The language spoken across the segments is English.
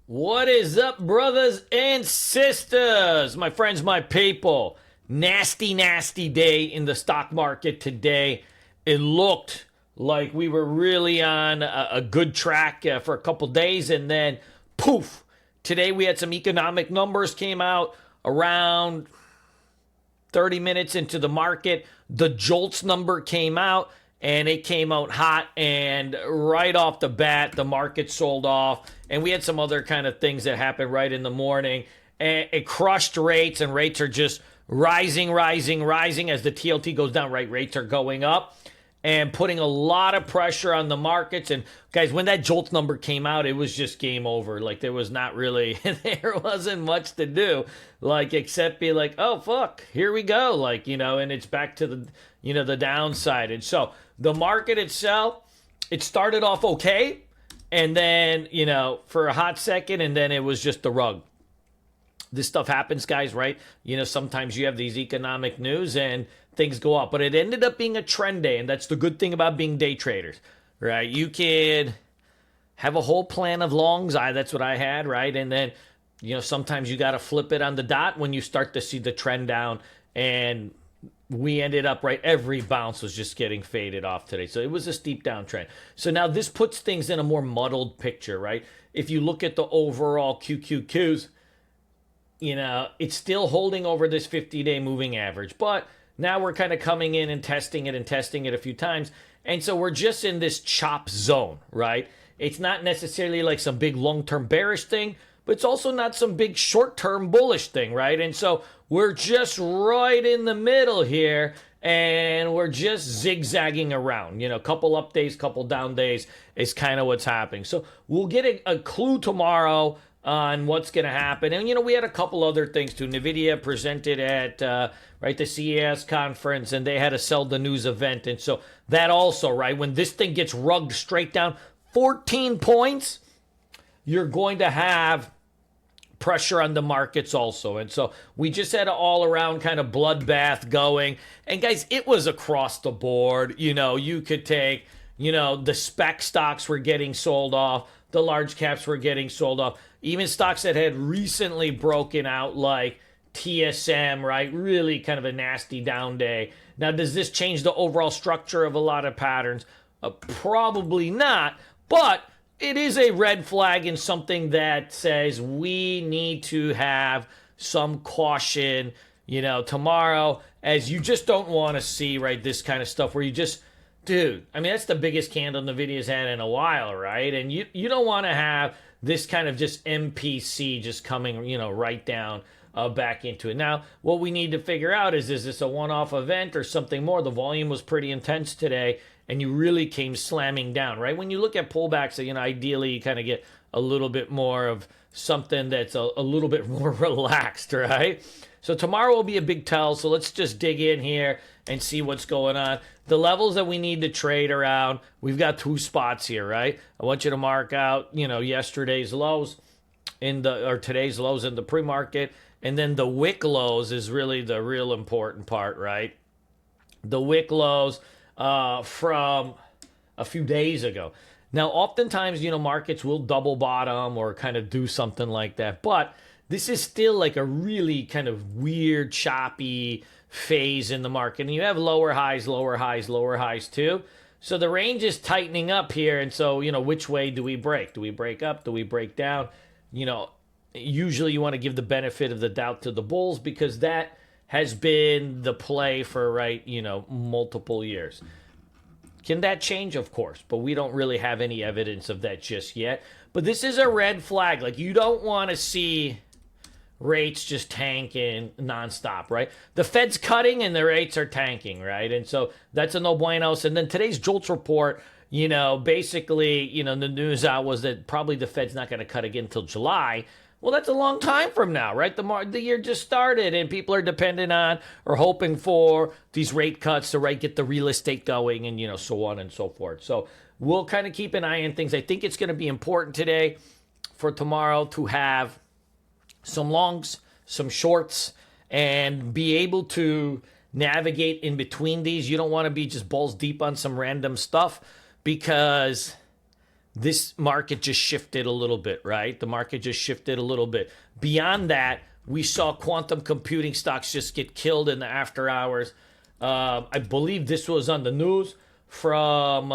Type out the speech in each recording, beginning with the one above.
What is up, brothers and sisters? My friends, my people. Nasty, nasty day in the stock market today. It looked like we were really on a good track for a couple days, and then poof. Today we had some economic numbers came out around 30 minutes into the market. The Jolts number came out, and it came out hot, and right off the bat the market sold off, and we had some other kind of things that happened right in the morning, and it crushed rates, and rates are just rising as the TLT goes down. Right, rates are going up and putting a lot of pressure on the markets. And guys, when that Jolts number came out, it was just game over. Like, there was not really, there wasn't much to do, like, except be like, oh fuck, here we go, like, and it's back to the the downside. And so the market itself, it started off okay, and then for a hot second, and then it was just the rug. This stuff happens, guys, right? Sometimes you have these economic news and things go up, but it ended up being a trend day, and that's the good thing about being day traders, right? You can have a whole plan of longs. That's what I had, right? And then sometimes you got to flip it on the dot when you start to see the trend down, and we ended up, right, every bounce was just getting faded off today. So it was a steep downtrend. So now this puts things in a more muddled picture, right? If you look at the overall QQQs, it's still holding over this 50-day moving average. But now we're kind of coming in and testing it a few times. And so we're just in this chop zone, right? It's not necessarily like some big long-term bearish thing, but it's also not some big short-term bullish thing, right? And so we're just right in the middle here, and we're just zigzagging around. Couple up days, couple down days is kind of what's happening. So we'll get a clue tomorrow on what's going to happen. And, we had a couple other things too. NVIDIA presented at, the CES conference, and they had a sell the news event. And so that also, right, when this thing gets rugged straight down 14 points, you're going to have pressure on the markets also. And so we just had an all-around kind of bloodbath going. And guys, it was across the board. You could take, the spec stocks were getting sold off. The large caps were getting sold off. Even stocks that had recently broken out, like TSM, right? Really kind of a nasty down day. Now, does this change the overall structure of a lot of patterns? Probably not. But it is a red flag and something that says we need to have some caution, tomorrow, as you just don't want to see, right, this kind of stuff where you just, dude, I mean, that's the biggest candle NVIDIA's had in a while, right? And you don't want to have this kind of just MPC just coming, right down back into it. Now, what we need to figure out is this a one-off event or something more? The volume was pretty intense today, and you really came slamming down, right? When you look at pullbacks, ideally you kind of get a little bit more of something that's a little bit more relaxed, right? So tomorrow will be a big tell, so let's just dig in here and see what's going on. The levels that we need to trade around, we've got two spots here, right? I want you to mark out, yesterday's lows or today's lows in the pre-market, and then the wick lows is really the real important part, right? The wick lows from a few days ago. Now, oftentimes, markets will double bottom or kind of do something like that, but this is still like a really kind of weird, choppy phase in the market. And you have lower highs, lower highs, lower highs too. So the range is tightening up here. And so, which way do we break? Do we break up? Do we break down? Usually you want to give the benefit of the doubt to the bulls, because that has been the play for, multiple years. Can that change? Of course, but we don't really have any evidence of that just yet. But this is a red flag. Like, you don't want to see rates just tanking nonstop, right? The Fed's cutting and the rates are tanking, right? And so that's a no buenos. And then today's Jolts report, basically, the news out was that probably the Fed's not going to cut again until July. Well, that's a long time from now, right? The year just started, and people are dependent on or hoping for these rate cuts to, right, get the real estate going, and, so on and so forth. So we'll kind of keep an eye on things. I think it's going to be important today for tomorrow to have some longs, some shorts, and be able to navigate in between these. You don't want to be just balls deep on some random stuff, because this market just shifted a little bit, right? The market just shifted a little bit. Beyond that, we saw quantum computing stocks just get killed in the after hours. I believe this was on the news from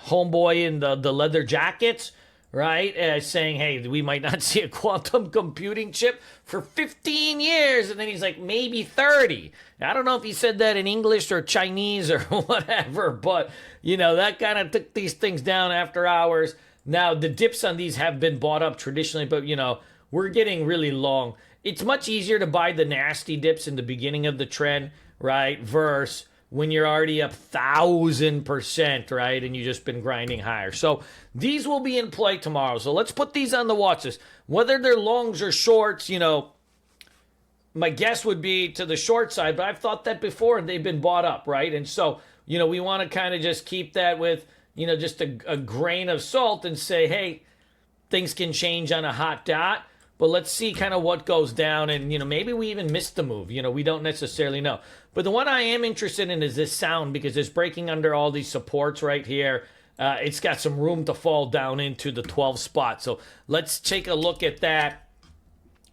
homeboy in the leather jackets, right? Saying, hey, we might not see a quantum computing chip for 15 years. And then he's like, maybe 30. I don't know if he said that in English or Chinese or whatever, but, that kind of took these things down after hours. Now, the dips on these have been bought up traditionally, but, we're getting really long. It's much easier to buy the nasty dips in the beginning of the trend, right? Versus when you're already up 1,000%, right? And you've just been grinding higher. So these will be in play tomorrow. So let's put these on the watch list. Whether they're longs or shorts, my guess would be to the short side, but I've thought that before and they've been bought up, right? And so, we want to kind of just keep that with, just a grain of salt and say, hey, things can change on a hot dot. But let's see kind of what goes down. And, maybe we even missed the move. We don't necessarily know. But the one I am interested in is this sound because it's breaking under all these supports right here. It's got some room to fall down into the 12 spot. So let's take a look at that.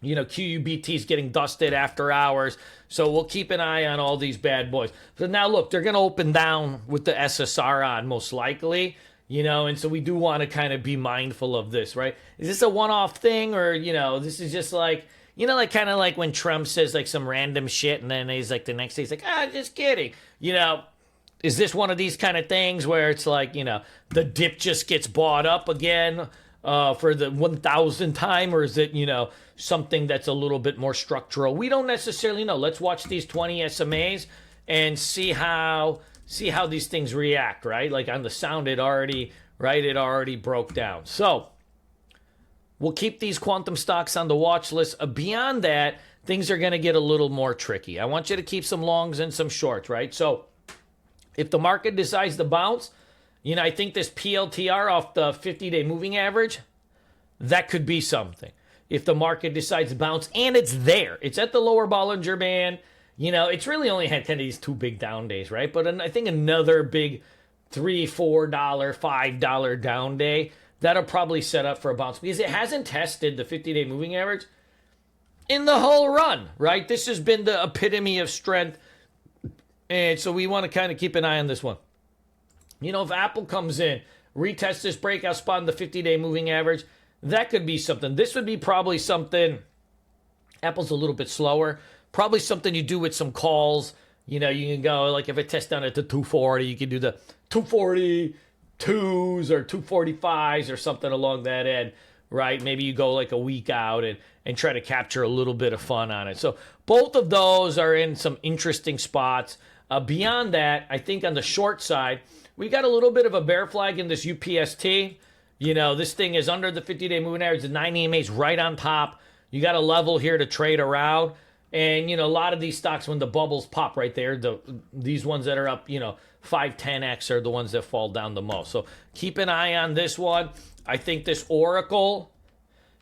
QUBT is getting dusted after hours. So we'll keep an eye on all these bad boys. So now, look, they're going to open down with the SSR on most likely. And so we do want to kind of be mindful of this, right? Is this a one-off thing or, this is just like, kind of like when Trump says like some random shit and then he's like the next day he's like, just kidding. Is this one of these kind of things where it's like, the dip just gets bought up again for the 1,000th time, or is it, something that's a little bit more structural? We don't necessarily know. Let's watch these 20 SMAs and see how these things react, right? Like on the sound, it already broke down. So we'll keep these quantum stocks on the watch list. Beyond that, things are going to get a little more tricky. I want you to keep some longs and some shorts, right? So if the market decides to bounce, I think this PLTR off the 50-day moving average, that could be something. If the market decides to bounce, and it's there, it's at the lower Bollinger Band. It's really only had kind of these two big down days, right? But I think another big $3, $4, $5 down day, that'll probably set up for a bounce because it hasn't tested the 50-day moving average in the whole run, right? This has been the epitome of strength. And so we want to kind of keep an eye on this one. If Apple comes in, retests this breakout spot in the 50-day moving average, that could be something. This would be probably something, Apple's a little bit slower. Probably something you do with some calls. You can go, like if it tests down at the 240, you can do the 242s or 245s or something along that end, right? Maybe you go like a week out and try to capture a little bit of fun on it. So both of those are in some interesting spots. Beyond that, I think on the short side, we got a little bit of a bear flag in this UPST. This thing is under the 50-day moving average. The 9 EMA is right on top. You got a level here to trade around. And, a lot of these stocks, when the bubbles pop right there, these ones that are up, 5, 10x are the ones that fall down the most. So keep an eye on this one. I think this Oracle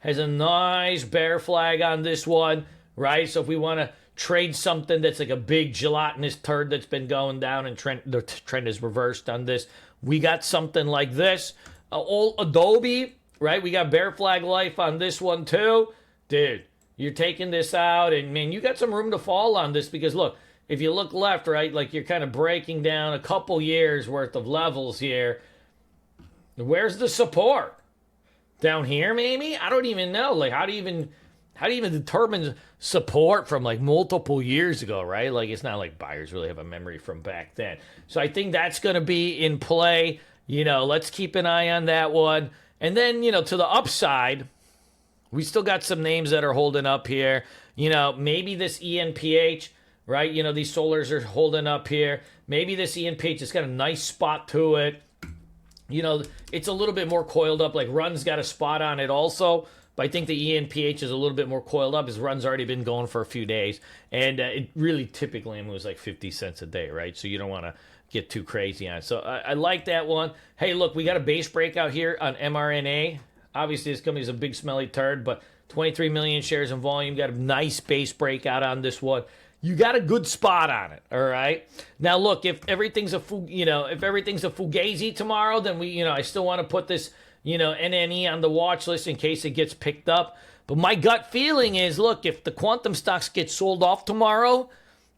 has a nice bear flag on this one, right? So if we want to trade something that's like a big gelatinous turd that's been going down and the trend is reversed on this, we got something like this. Old Adobe, right? We got bear flag life on this one too. Dude. You're taking this out, and man, you got some room to fall on this because look, if you look left, right, like you're kind of breaking down a couple years worth of levels here. Where's the support? Down here, maybe? I don't even know. Like, how do you even determine support from like multiple years ago, right? Like, it's not like buyers really have a memory from back then. So I think that's going to be in play. Let's keep an eye on that one. And then, to the upside, we still got some names that are holding up here. Maybe this ENPH, right? These solars are holding up here. Maybe this ENPH has got a nice spot to it. It's a little bit more coiled up. Like Run's got a spot on it also. But I think the ENPH is a little bit more coiled up. His Run's already been going for a few days. And it really typically moves like 50 cents a day, right? So you don't want to get too crazy on it. So I like that one. Hey, look, we got a base breakout here on mRNA. Obviously, this company is a big smelly turd, but 23 million shares in volume. Got a nice base breakout on this one. You got a good spot on it, all right? Now, look, if everything's a fugazi tomorrow, then I still want to put this NNE on the watch list in case it gets picked up. But my gut feeling is, look, if the quantum stocks get sold off tomorrow,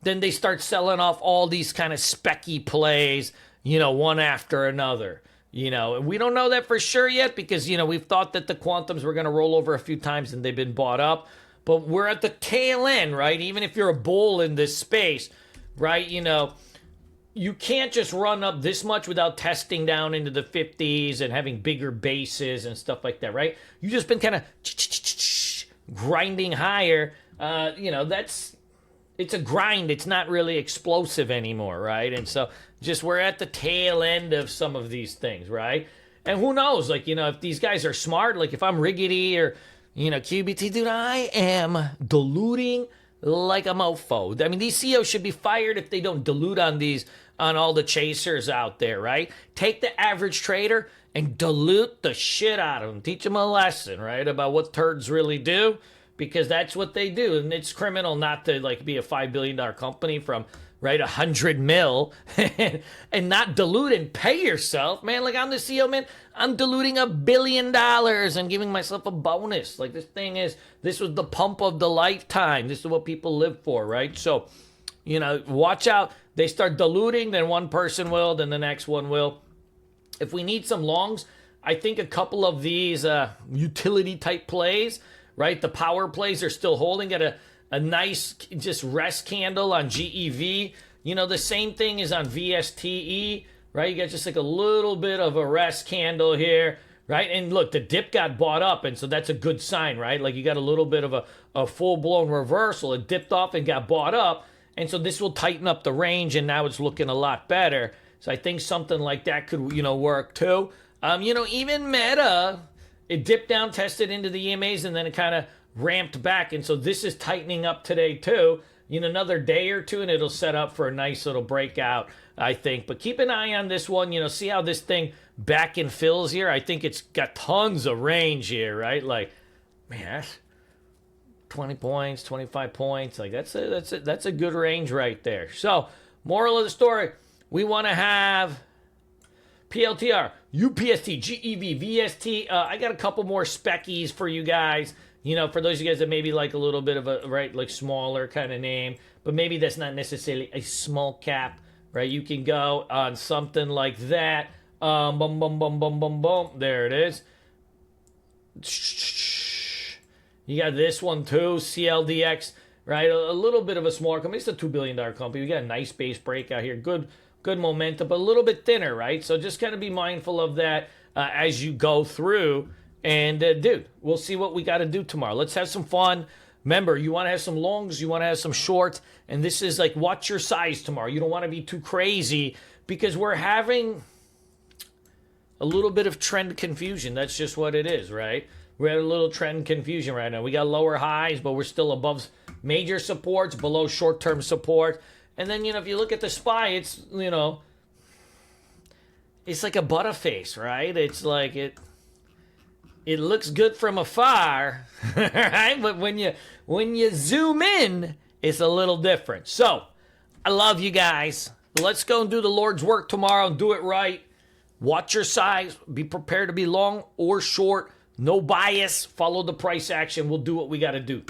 then they start selling off all these kind of specky plays, one after another. We don't know that for sure yet because, we've thought that the quantums were going to roll over a few times and they've been bought up. But we're at the tail end, right? Even if you're a bull in this space, right? You can't just run up this much without testing down into the 50s and having bigger bases and stuff like that, right? You've just been kind of grinding higher. It's a grind. It's not really explosive anymore, right? And so just we're at the tail end of some of these things, right? And who knows, if these guys are smart, like if I'm Riggedy or, QBT, dude, I am diluting like a mofo. I mean, these CEOs should be fired if they don't dilute on all the chasers out there, right? Take the average trader and dilute the shit out of them. Teach them a lesson, right, about what turds really do, because that's what they do. And it's criminal not to be a $5 billion company from, right, 100 mil and not dilute and pay yourself, man. I'm the CEO, man. I'm diluting $1 billion and giving myself a bonus. This was the pump of the lifetime. This is what people live for, right? So, watch out. They start diluting, then one person will, then the next one will. If we need some longs, I think a couple of these utility type plays, right? The power plays are still holding at a nice just rest candle on GEV. The same thing is on VSTE, right? You got just a little bit of a rest candle here, right? And look, the dip got bought up, and so that's a good sign, right? You got a little bit of a full-blown reversal. It dipped off and got bought up. And so this will tighten up the range, and now it's looking a lot better. So I think something like that could, work too. Even Meta, it dipped down, tested into the EMAs, and then it kind of ramped back. And so this is tightening up today too. Another day or two, and it'll set up for a nice little breakout, I think. But keep an eye on this one. See how this thing back and fills here? I think it's got tons of range here, right? Man, 20 points, 25 points. That's a good range right there. So, moral of the story, we want to have PLTR, UPST, GEV, VST. I got a couple more speckies for you guys. For those of you guys that maybe like a little bit of a, smaller kind of name, but maybe that's not necessarily a small cap, right? You can go on something like that. Boom, boom, boom, boom, boom, boom. There it is. You got this one too, CLDX, right? A little bit of a smaller company. It's a $2 billion company. We got a nice base breakout here. Good momentum, but a little bit thinner, right? So just kind of be mindful of that as you go through. And, dude, we'll see what we got to do tomorrow. Let's have some fun. Remember, you want to have some longs, you want to have some shorts, and this is watch your size tomorrow. You don't want to be too crazy because we're having a little bit of trend confusion. That's just what it is, right? We're at a little trend confusion right now. We got lower highs, but we're still above major supports, below short-term support. And then, if you look at the SPY, it's, it's like a butterface, right? It's it looks good from afar, right? But when you zoom in, it's a little different. So, I love you guys. Let's go and do the Lord's work tomorrow and do it right. Watch your size. Be prepared to be long or short. No bias. Follow the price action. We'll do what we got to do.